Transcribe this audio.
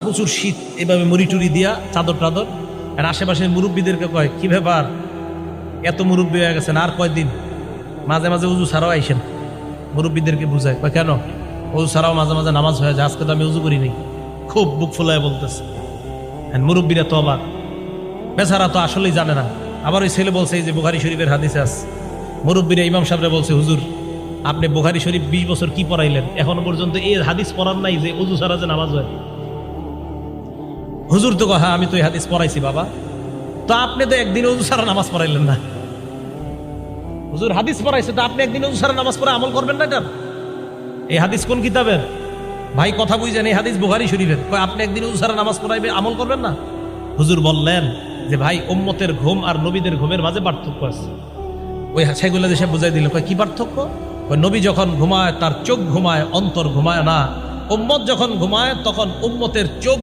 প্রচুর শীত, এভাবে মুড়ি টুরি দিয়া চাদর টাদর, আর আশেপাশের মুরব্বীদেরকে কয় কি ব্যাপার, এত মুরব্বী হয়ে গেছেন আর কয়দিন, মাঝে মাঝে উজু ছাড়াও আইসেন। মুরব্বীদেরকে বুঝায়, কয় কেন, উজু ছাড়াও মাঝে মাঝে নামাজ হয়ে যায়, আজকে তো আমি উজু করি নাই। খুব বুক ফুলায় বলতেছে। মুরব্বীরা তো অবাক, বেচারা তো আসলেই জানে না। আবার ওই ছেলে বলছে, এই যে বুখারী শরীফের হাদিসে আছে, মুরব্বীরা ইমাম সাহেবরা বলছে, হুজুর আপনি বুখারী শরীফ 20 বছর কি পড়াইলেন, এখনো পর্যন্ত এই হাদিস পড়ার নাই যে উজু ছাড়া যে নামাজ হয়। হুজুর তো হ্যাঁ আমি তো এই হাদিস পড়াইছি বাবা, তো আপনি তো একদিন উজু ছাড়া নামাজ পড়াইলেন না। হুজুর হাদিস পড়াইছে, তো আপনি একদিন উজু ছাড়া নামাজ পড়ে আমল করবেন না? এটা এই হাদিস কোন কিতাবের ভাই, কথা বুঝছেন? এই হাদিস বুখারী শরীফের। আপনি একদিন উজু ছাড়া নামাজ পড়াইবে, আমল করবেন না? হুজুর বললেন যে ভাই, উম্মতের ঘুম আর নবীদের ঘুমের মাঝে পার্থক্য আছে। ওই সেগুলো দেশে বুঝাই দিল, কি পার্থক্য? নবী যখন ঘুমায় তার চোখ ঘুমায়, অন্তর ঘুমায় না। উম্মত যখন ঘুমায় তখন উম্মতের চোখ